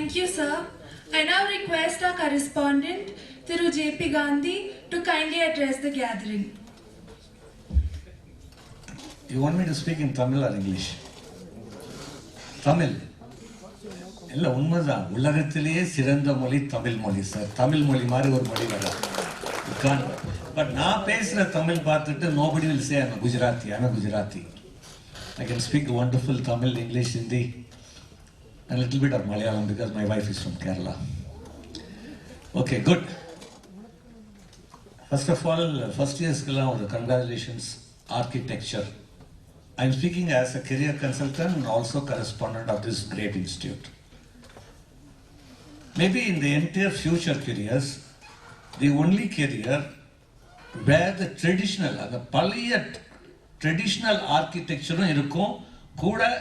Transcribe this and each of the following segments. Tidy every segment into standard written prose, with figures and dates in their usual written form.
Thank you, sir. I now request our correspondent, Thiru J.P. Gandhi, to kindly address the gathering. You want me to speak in Tamil or English? Tamil. இல்ல உண்மைதான், உலகத்திலேயே சிறந்த மொழி தமிழ் மொழி sir. Tamil மொழி மாதிரி ஒரு மொழி வராது. பட் நான் பேசுற தமிழ் பார்த்துட்டு nobody will say I'm a Gujarati. I'm a Gujarati. I can speak wonderful Tamil, English, Hindi, and a little bit of Malayalam because my wife is from Kerala. Okay, good. First of all, first year's congratulations, architecture. I'm speaking as a career consultant and also correspondent of this great institute. Maybe in the entire future careers, the only career where the traditional, the traditional architecture kuda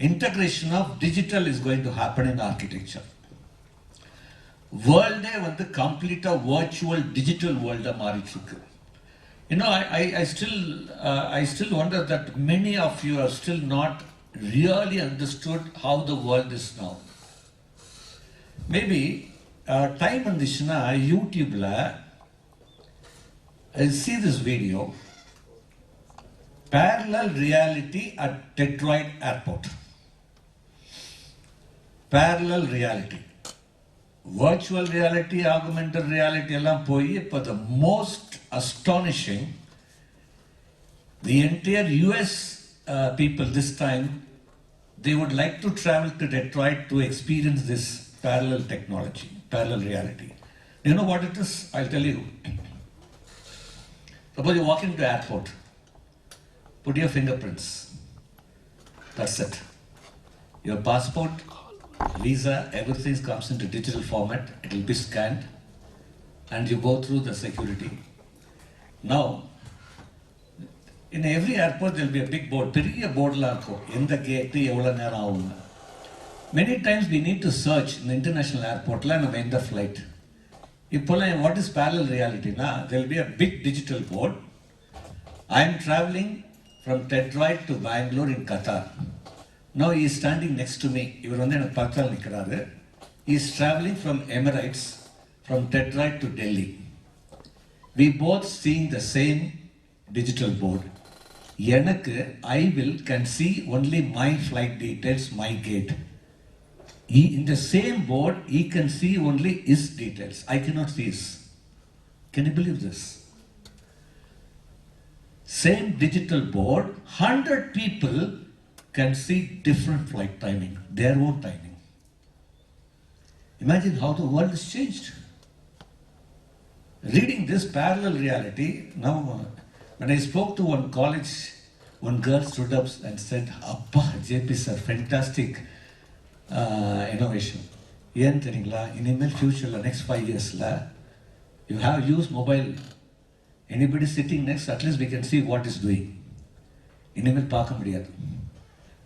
integration of digital is going to happen in architecture. World வந்து complete virtual digital world மாறிட்டு. You know, I still wonder that many of you are still not really understood how the world is now. Maybe time இருந்துச்சுன்னா YouTubeல see this video, parallel reality at Detroit airport. Parallel reality. Virtual reality, augmented reality எல்லாம் போய் இப்போ the most astonishing, the entire US people this time, they would like to travel to Detroit to experience this parallel technology, parallel reality. You know what it is? I'll tell you. Suppose you walk into the airport, put your fingerprints. That's it. Your passport, visa, everything comes into digital format. It will be scanned and you go through the security. Now, in every airport there will be a big board. Periya board la irukku. Endha gate evla neram aagum. Many times we need to search in the international airport la nam endha flight. Ippola what is parallel reality na? There will be a big digital board. I am traveling from Detroit to Bangalore in Qatar. Now he is standing next to me. இவர் வந்து எனக்கு பக்கத்தில் நிற்கிறாரு. He is traveling from Emirates, from Detroit to Delhi. We both seeing the same digital board. எனக்கு can see only my flight details, my gate. In the same board, he can see only his details. I cannot see his. Can you believe this? Same digital board, 100 people can see different flight timing, their own timing. Imagine how the world has changed. Reading this parallel reality, now when I spoke to one college, one girl stood up and said, Appa, JP sir, fantastic innovation. Yen theriyala, in future, next 5 years, you have used mobile. Anybody sitting next, at least we can see what is doing. Inimel paaka mudiyadhu.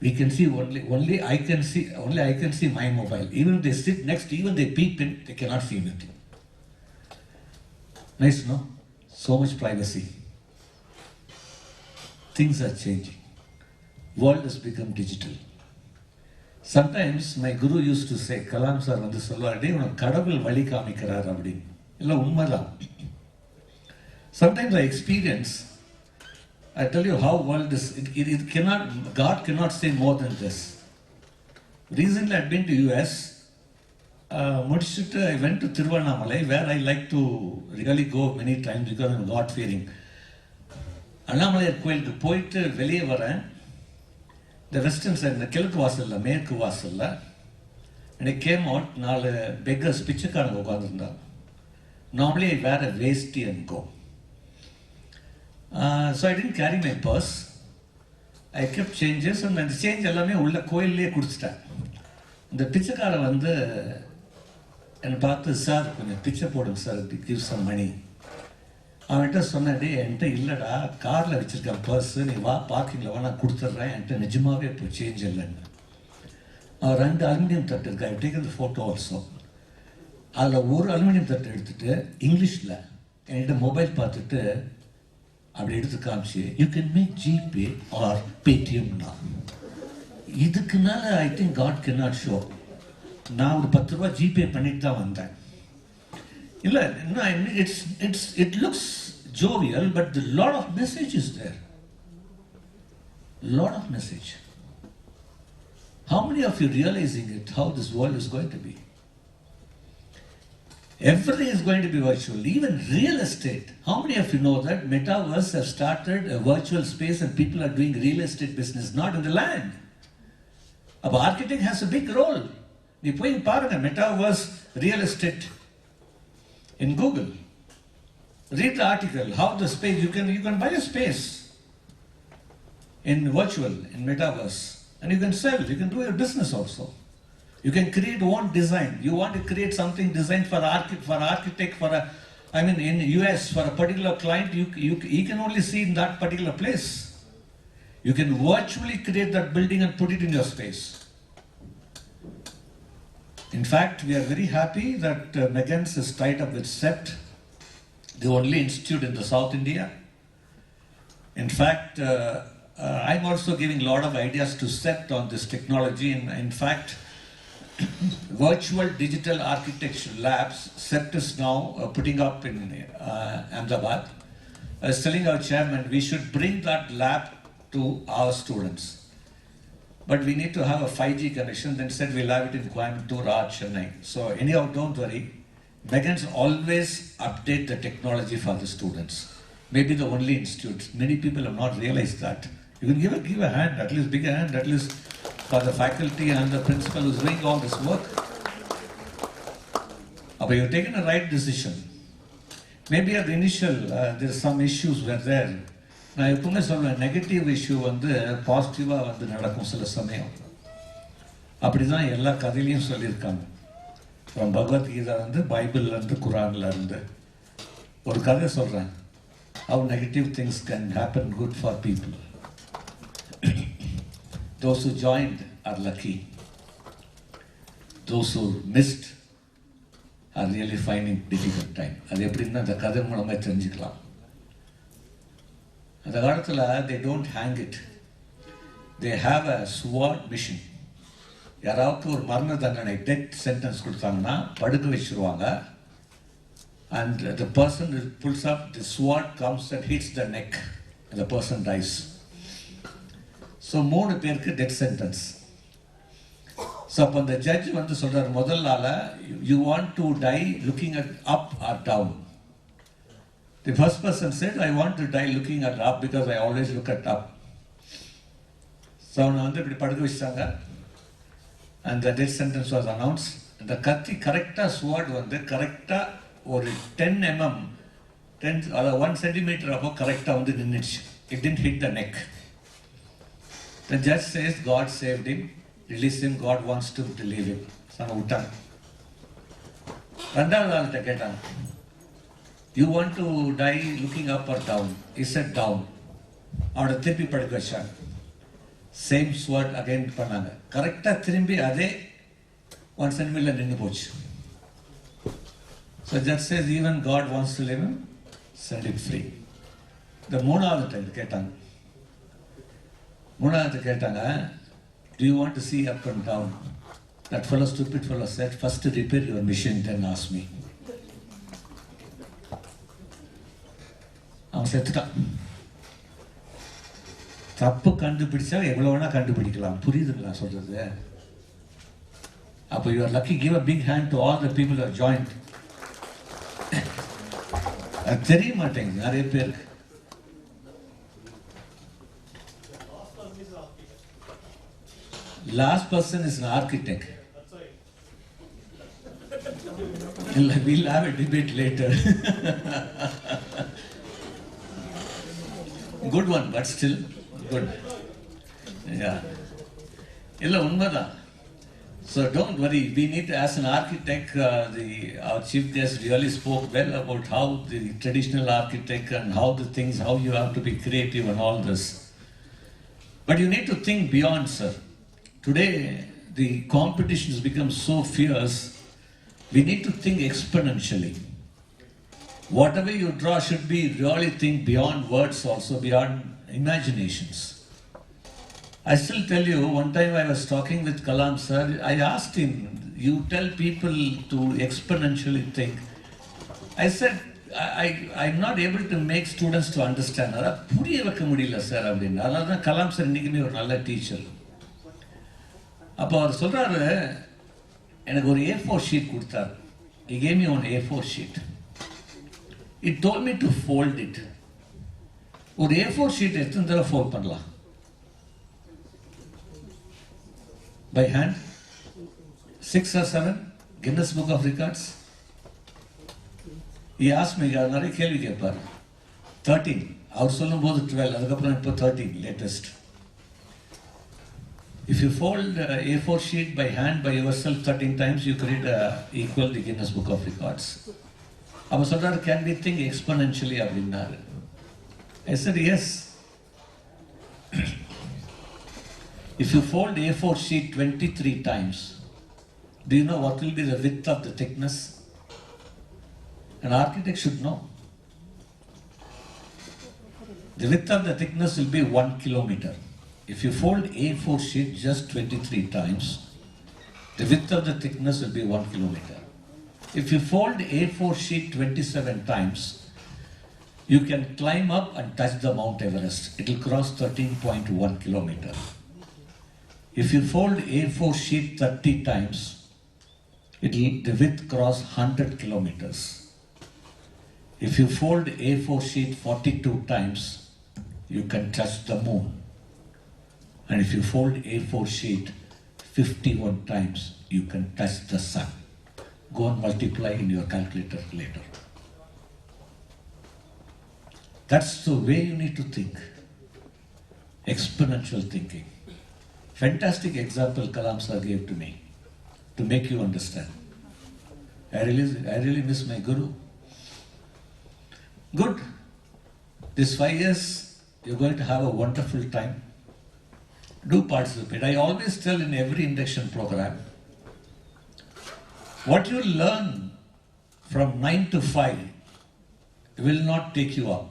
We can see only I can see my mobile. Even if they sit next, even they peep in, they cannot see anything. Nice, no? So much privacy. Things are changing. World has become digital. Sometimes my guru used to say, Kalam sir வந்து சொல்வார், டேய் உனக்கு கடவுள் வழி காமிக்கிறார் அப்படின்னு. இல்லை உண்மைதான். Sometimes I experience, I tell you how world is, it cannot, God cannot say more than this. Recently I've been to US, முடிச்சுட்டு I went to Tiruvannamalai, where I like to really go many times because I'm God fearing. Annamalaiyar கோயிலுக்கு போயிட்டு வெளியே வரேன். The western side, the கிழக்கு வாசல்ல, மேற்கு வாசல்ல, and I came out, 4 beggars பிச்சைக்காரங்க உட்கார்ந்திருந்தாங்க. Normally I wear a waisty and go. So I didn't carry my purse. I kept changes and the change எல்லாமே உள்ள கோயிலே குடிச்சிட்டேன். இந்த பிச்சைக்காரன் வந்து என்னை பார்த்து, சார் கொஞ்சம் பிச்சை போடுங்க சார், give some money. அவன்கிட்ட சொன்னே, என்கிட்ட இல்லைடா, காரில் வச்சுருக்கேன் பர்ஸு, நீ வா பார்க்கிங்கில் வா நான் கொடுத்துட்றேன், என்கிட்ட நிஜமாகவே இப்போ சேஞ்ச் இல்லைன்னு. அவன் 2 அலுமினியம் தட்டு இருக்கா, I take the photo also. அதில் ஒரு அலுமினியம் தட்டு எடுத்துகிட்டு இங்கிலீஷில் என்கிட்ட மொபைல் பார்த்துட்டு அப்படி எடுத்து காமிச்சு, you can make GPay or பேடிஎம்னா. இதுக்கு மேலே I think God can not show. நான் ஒரு 10 ரூபா ஜிபே பண்ணிட்டு தான் வந்தேன். இல்லை, it looks jovial, but a lot of message is there. Lot of message. How many of you realizing it, how this world is going to be? Everything is going to be virtual, even real estate. How many of you know that Metaverse has started a virtual space and people are doing real estate business, not in the land? But architect has a big role. You put in Metaverse real estate in Google. Read the article, how the space, you can buy a space in virtual, in Metaverse, and you can sell, you can do your business also. You can create one design. You want to create something designed for architect, in US, for a particular client, you can only see in that particular place. You can virtually create that building and put it in your space. In fact, we are very happy that McGAN's is tied up with SET, the only institute in the South India. In fact, I'm also giving a lot of ideas to SET on this technology. In fact, virtual digital architecture labs, SET is now putting up in Ahmedabad. I was telling our chairman, we should bring that lab to our students. But we need to have a 5G connection, then said we'll have it in Coimbatore or Chennai. So anyhow, don't worry. McGAN's always update the technology for the students. Maybe the only institute. Many people have not realized that. You can give a hand, at least big a hand, at least for the faculty and the principal who's doing all this work. But you've taken a right decision. Maybe at the initial, there's some issues were there. நான் எப்பவுமே சொல்லுவேன், negative issue பாசிட்டிவாக நடக்கும் சில சமயம். அப்படி தான் எல்லா கதையிலையும் சொல்லியிருக்காங்க. ஃப்ரம் பகவத்கீதா பைபிள்லேருந்து குரான்லேருந்து ஒரு கதை சொல்கிறேன். How negative things can happen good for people. Those who joined are lucky. Those who missed are really finding difficult time. அது எப்படின்னா அந்த கதை மூலமாக தெரிஞ்சுக்கலாம். அந்த காலத்தில் they don't hang it. They have a sword mission. யாராவது ஒரு மரண தண்டனை டெத் சென்டென்ஸ் கொடுத்தாங்கன்னா படுக்க வச்சுருவாங்க. And the person who pulls up, the sword comes and hits the neck and the person dies. So 3 பேருக்கு டெத் சென்டென்ஸ். ஸோ அப்போ அந்த ஜட்ஜ் சொல்கிறார், முதல் you want to die looking at up or down? The first person said, I want to die looking at up because I always look at up. So அவனை இப்படி படுக்க வச்சாங்க. And the death sentence was announced. அந்த கத்தி கரெக்டாக sword கரெக்டாக ஒரு 10 mm, 1 centimeter அப்போ கரெக்டாக நின்றுச்சு. It didn't hit the neck. The judge says, God saved him, release him, God wants to leave him. சொன்ன விட்டாங்க. ரெண்டாவது ஆள்கிட்ட கேட்டாங்க, you want to die looking up or down? He said down. அவனை திருப்பி படுக்க வச்சாங்க. சேம் ஸ்வாட் அகைன் பண்ணாங்க. கரெக்டாக திரும்பி அதே 1 centimeter நின்று போச்சு. So judge says, even God wants to leave him, send him free. இந்த மூணாவது டைம் கேட்டாங்க. Do you want to see up and down? That fellow, stupid fellow said, first repair your machine, then ask me. அவன் செத்துட்டான். தப்பு கண்டுபிடிச்சா எவ்வளோ வேணால் கண்டுபிடிக்கலாம். புரியுதுங்களா சொல்றது? அப்போ you are lucky. Give a big hand to all the people who are joined. அது தெரிய மாட்டேங்குது நிறைய பேருக்கு. Last person is an architect. We'll have a debate later. Good one, but still good. Yeah. Illa unmada. So don't worry. We need to, as an architect, our chief guest really spoke well about how the traditional architect and how you have to be creative and all this. But you need to think beyond, sir. Today, the competition has become so fierce, we need to think exponentially. Whatever you draw should be really think beyond words also, beyond imaginations. I still tell you, one time I was talking with Kalam sir, I asked him, you tell people to exponentially think. I said, I'm not able to make students to understand. அதான் புரிய வைக்க முடியல sir அப்படின்னு. அதனால தான் Kalam sir இன்றைக்குமே ஒரு நல்ல டீச்சர். அப்போ அவர் சொல்கிறாரு, எனக்கு ஒரு A4 sheet கொடுத்தார். He gave me one A4 sheet. He told me to fold it. ஒரு A4 sheet எத்தனை தடவை fold பண்ணலாம்? By hand? 6 or 7? Guinness Book of Records? He asked me, நிறைய கேள்வி கேட்பார். 13. அவர் சொல்லும் போது 12. அதுக்கப்புறம் இப்போ 13 latest. If you fold A4 sheet by hand by yourself 13 times, you create equal the Guinness Book of Records. அப்போ சொல்றாரு, can we think exponentially அப்படின்னாரு. I said yes. If you fold A4 sheet 23 times, do you know what will be the width of the thickness? An architect should know. The width of the thickness will be 1 kilometer. If you fold A4 sheet just 23 times, the width of the thickness will be 1 kilometer. If you fold A4 sheet 27 times, you can climb up and touch the Mount Everest. It will cross 13.1 kilometer. If you fold A4 sheet 30 times, the width cross 100 kilometers. If you fold A4 sheet 42 times, you can touch the moon. And if you fold A4 sheet 51 times, you can touch the sun. Go and multiply in your calculator later. That's the way you need to think. Exponential thinking. Fantastic example Kalam sir gave to me to make you understand. I really miss my guru. Good. This 5 years, you're going to have a wonderful time. Do participate. I always tell in every induction program, what you learn from 9 to 5 will not take you up.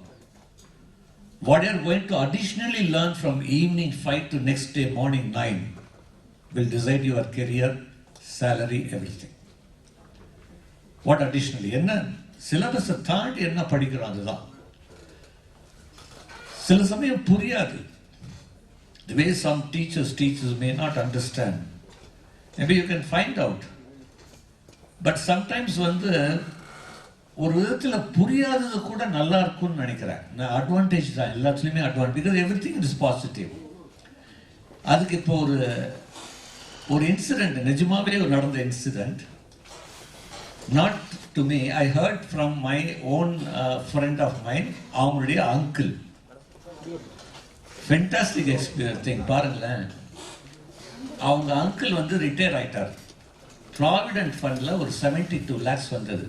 What you're going to additionally learn from evening 5 to next day morning 9 will decide your career, salary, everything. What additionally? என்ன சிலபஸை தாண்டி என்ன படிக்கிறோம் அதுதான். சில சமயம் புரியாது. The way some teachers may not understand. Maybe you can find out. But sometimes வந்து ஒரு விதத்தில் புரியாதது கூட நல்லா இருக்கும்னு நினைக்கிறேன். நான் அட்வான்டேஜ் தான், எல்லாத்துலேயுமே advantage. Because everything is positive. அதுக்கு இப்போ ஒரு இன்சிடென்ட், நிஜமாவே நடந்த incident. Not to me, I heard from my own friend of mine, அவங்களுடைய அங்கிள். ஃபென்டாஸ்டிக் திங் பாருங்களேன். அவங்க அங்கிள் வந்து ரிட்டையர் ஆயிட்டார். ப்ராவிடென்ட் ஃபண்டில் ஒரு 72 lakhs வந்தது.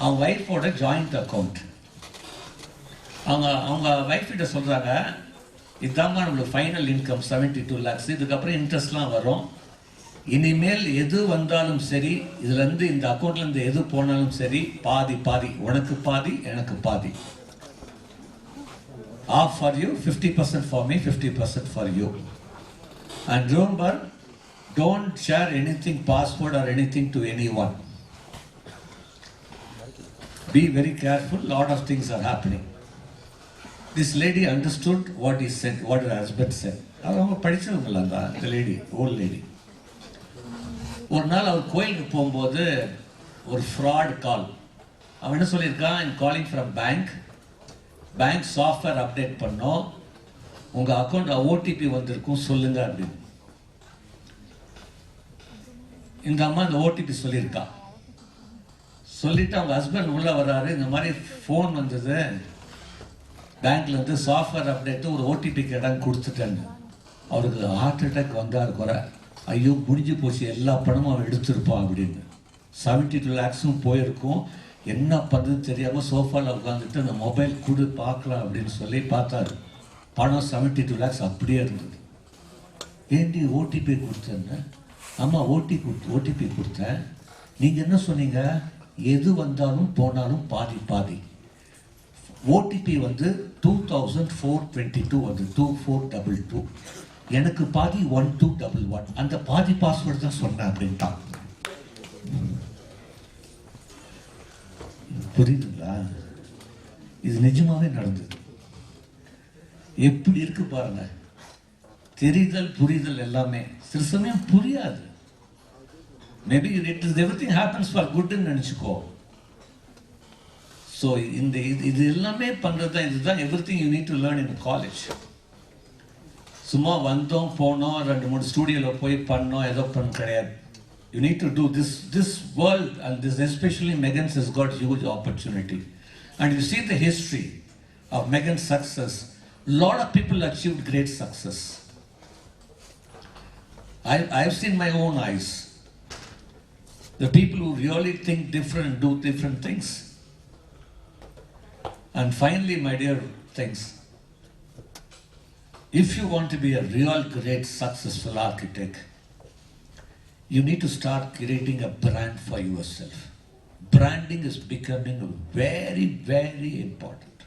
அவங்க ஒய்ஃபோட ஜாயிண்ட் அக்கௌண்ட். அவங்க ஒய்ஃப்கிட்ட சொல்கிறாங்க, இதுதாங்க நம்மளுக்கு ஃபைனல் இன்கம் 72 lakhs, இதுக்கப்புறம் இன்ட்ரெஸ்ட்லாம் வரும். இனிமேல் எது வந்தாலும் சரி, இதுலேருந்து இந்த அக்கௌண்ட்லேருந்து எது போனாலும் சரி, பாதி பாதி, உனக்கு பாதி எனக்கு பாதி. Half for you, 50% for me, 50% for you. And remember, don't share anything, password or anything to anyone. Be very careful, lot of things are happening. This lady understood what he said, what her husband said. அவங்க படித்தவங்களா தான், இந்த lady, volt lady. ஒரு நாள் அவர் கோயிலுக்கு போகும்போது ஒரு fraud கால். அவன் என்ன சொல்லியிருக்கான், I'm calling from bank software update பண்ணோம், உங்கள் அக்கௌண்ட் ஓடிபி வந்திருக்கும் சொல்லுங்க அப்படின்னு. இந்த அம்மா இந்த ஓடிபி சொல்லியிருக்கா. சொல்லிவிட்டு அவங்க ஹஸ்பண்ட் உள்ளே வர்றாரு, இந்த மாதிரி ஃபோன் வந்தது பேங்க்லேருந்து, சாஃப்ட்வேர் அப்டேட்டு, ஒரு ஓடிபி கேட்டாங்க, கொடுத்துட்டேன்னு. அவருக்கு ஹார்ட் அட்டாக் வந்தார் குறை. ஐயோ முடிஞ்சு போச்சு, எல்லா பணமும் அவன் எடுத்திருப்பான் அப்படின்னு. 72 lakhs போயிருக்கும். என்ன பண்ணுறதுன்னு தெரியாமல் சோஃபாவில் உட்காந்துட்டு அந்த மொபைல் கொடு பார்க்கலாம் அப்படின்னு சொல்லி பார்த்தாரு. பணம் 72 lakhs அப்படியே இருந்தது. ஏண்டி ஓடிபி கொடுத்தேன்னு? அம்மா ஓடிபி கொடுத்தேன். நீங்கள் என்ன சொன்னீங்க? எது வந்தாலும் போனாலும் பாதி பாதி. ஓடிபி வந்து 2422 அது 2422 எனக்கு பாதி 1211 அந்த பாதி பாஸ்வேர்டு தான் சொன்னேன் அப்படின்ட்டான். புரியுதுங்களா? இது நிஜமாவே நடந்தது. எப்படி இருக்கு பாருங்க. தெரிதல் புரிதல் எல்லாமே சில சமயம் புரியாது. Maybe it is everything happens for குட்னு நினைச்சுக்கோ. ஸோ இந்த இது எல்லாமே பண்றது தான். இதுதான் everything you need to learn in college. சும்மா வந்தோம் போனோம் 2-3 ஸ்டூடியோவில் போய் பண்ணோம் ஏதோ பண்ண கிடையாது. You need to do this world, and this especially McGAN's has got huge opportunity. And you see the history of McGAN's success. Lot of people achieved great success. I've seen my own eyes. The people who really think different, do different things. And finally, my dear things, if you want to be a real great successful architect, you need to start creating a brand for yourself. Branding is becoming very, very important.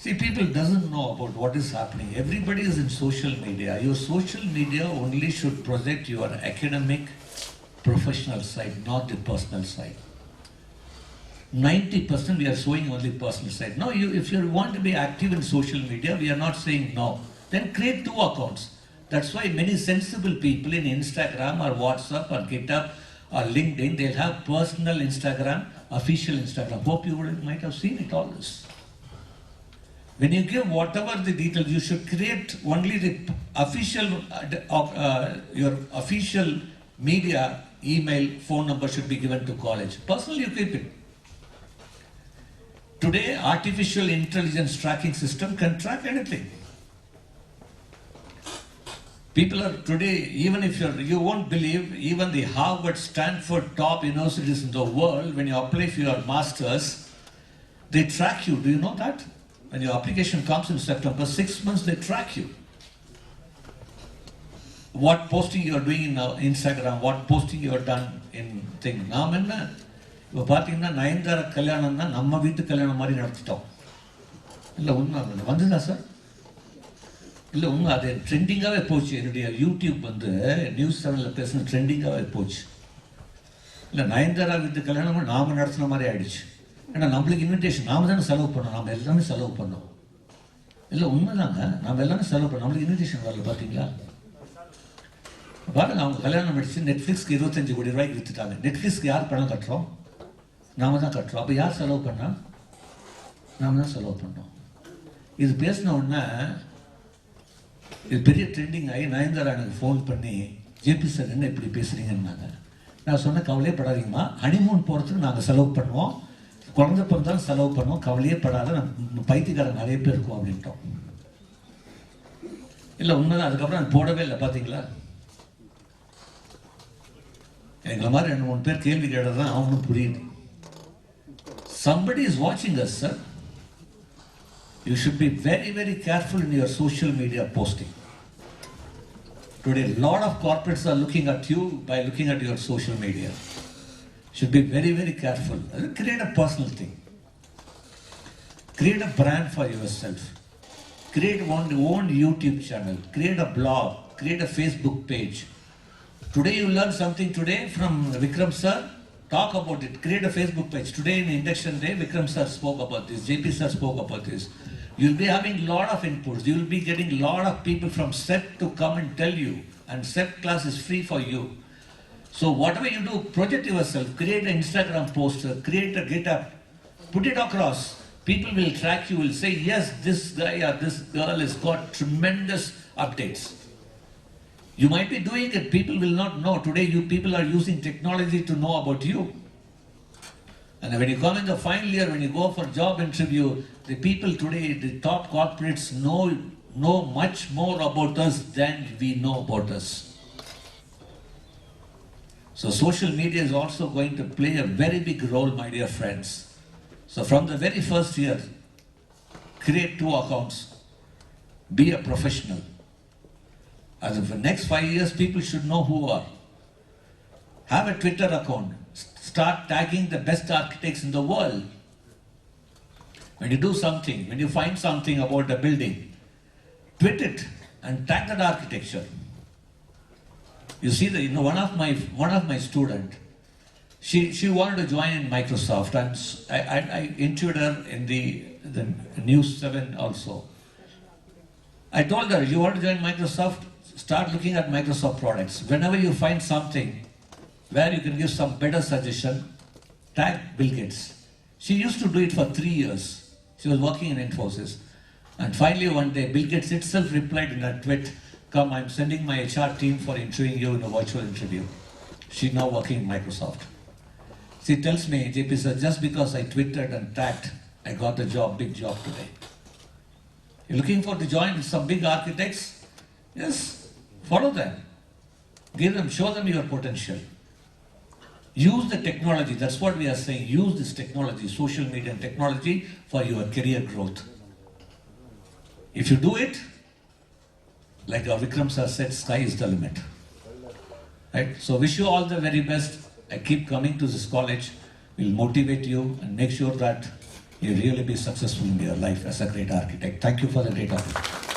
See, people doesn't know about what is happening. Everybody is in social media. Your social media only should project your academic, professional side, not the personal side. 90% we are showing only personal side. No, if you want to be active in social media, we are not saying no. Then create 2 accounts. That's why many sensible people in Instagram or WhatsApp or GitHub or LinkedIn, they'll have personal Instagram, official Instagram. Hope you might have seen it all this. When you give whatever the details, you should create only the official, your official media, email, phone number should be given to college. Personally, you keep it. Today, artificial intelligence tracking system can track anything. People are today, even if you won't believe, even the Harvard, Stanford top universities in the world, when you apply for your masters, they track you. Do you know that? When your application comes in September, 6 months they track you. What posting you are doing in Instagram, what posting you are done in thing. நாம் என்ன இப்போ பார்த்தீங்கன்னா நயன்தாரா கல்யாணம்னா நம்ம வீட்டு கல்யாணம் மாதிரி நடத்திட்டோம். இல்லை உண்மை வந்துதா சார்? இல்லை உண்மை அது ட்ரெண்டிங்காகவே போச்சு. என்னுடைய யூடியூப் வந்து நியூஸ் சேனலில் பேசுன ட்ரெண்டிங்காகவே போச்சு. இல்லை நயன்தாரா வீட்டு கல்யாணம் நாம் நடத்தின மாதிரி ஆயிடுச்சு. ஏன்னா நம்மளுக்கு இன்விடேஷன் நாம் தானே செலவு பண்ணோம். நாம் எல்லாமே செலவு பண்ணோம். இல்லை உண்மைதாங்க, நாம் எல்லாமே செலவு பண்ணோம். நம்மளுக்கு இன்விடேஷன் வரல. பார்த்தீங்களா? பாருங்க, அவங்க கல்யாணம் முடிச்சு நெட்ஃப்ளிக்ஸ்க்கு 25 கோடி ரூபாய்க்கு விற்றுட்டாங்க. நெட்ஃப்ளிக்ஸ்க்கு யார் பணம் கட்டுறோம்? நாம தான் கட்டுறோம். அப்போ யார் செலவு பண்ணா? நாம தான் செலவு பண்ணோம். இது பேசின உடனே இது பெரிய ட்ரெண்டிங் ஆகி நயன்தாரா எனக்கு ஃபோன் பண்ணி, ஜேபி சார் என்ன இப்படி பேசுகிறீங்கன்னாங்க. நான் சொன்ன கவலையே படாதீங்கம்மா, ஹனிமூன் போகிறதுக்கு நாங்கள் செலவு பண்ணுவோம், குழந்தை பிறந்தாலும் செலவு பண்ணுவோம், கவலையே படாத, நம்ம பைத்தியக்காரன் நிறைய பேர் இருக்கோம் அப்படின்ட்டோம். இல்லை உண்மைதான். அதுக்கப்புறம் நான் போடவே இல்லை. பார்த்தீங்களா? எங்களை மாதிரி 2-3 பேர் கேள்வி கேட்டது தான் அவனும் புரியுது. Somebody is watching us, sir. You should be very, very careful in your social media posting. Today, a lot of corporates are looking at you by looking at your social media. Should be very, very careful. Create a personal thing. Create a brand for yourself. Create own YouTube channel. Create a blog. Create a Facebook page. Today you learn something today from Vikram sir. Talk about it. Create a Facebook page. Today in induction day, Vikram sir spoke about this. JP sir spoke about this. You'll be having a lot of inputs. You'll be getting a lot of people from SEP to come and tell you. And SEP class is free for you. So whatever you do, project yourself. Create an Instagram poster. Create a GitHub. Put it across. People will track you. Will say, yes, this guy or this girl has got tremendous updates. You might be doing it, people will not know. Today you people are using technology to know about you. And when you come in the final year, when you go for job interview, the people today, the top corporates know much more about us than we know about us. So social media is also going to play a very big role, my dear friends. So from the very first year, create 2 accounts. Be a professional. As of the next 5 years, people should know who you are. Have a Twitter account. Start tagging the best architects in the world. When you do something, when you find something about a building, tweet it and tag that architecture. You see, one of my student, she wanted to join in Microsoft, and I interviewed her in the News 7 also. I told her, you want to join Microsoft, start looking at Microsoft products. Whenever you find something where you can give some better suggestion, tag Bill Gates. She used to do it for 3 years. She was working in Infosys. And finally one day, Bill Gates itself replied in a tweet, come, I'm sending my HR team for interviewing you in a virtual interview. She's now working in Microsoft. She tells me, JP sir, just because I tweeted and tagged, I got the job, big job today. You're looking for to join some big architects? Yes, follow them. Give them, show them your potential. Use the technology, that's what we are saying. Use this technology, social media and technology for your career growth. If you do it, like our Vikram sir said, sky is the limit. Right? So wish you all the very best. I keep coming to this college. We'll motivate you and make sure that you really be successful in your life as a great architect. Thank you for the great opportunity.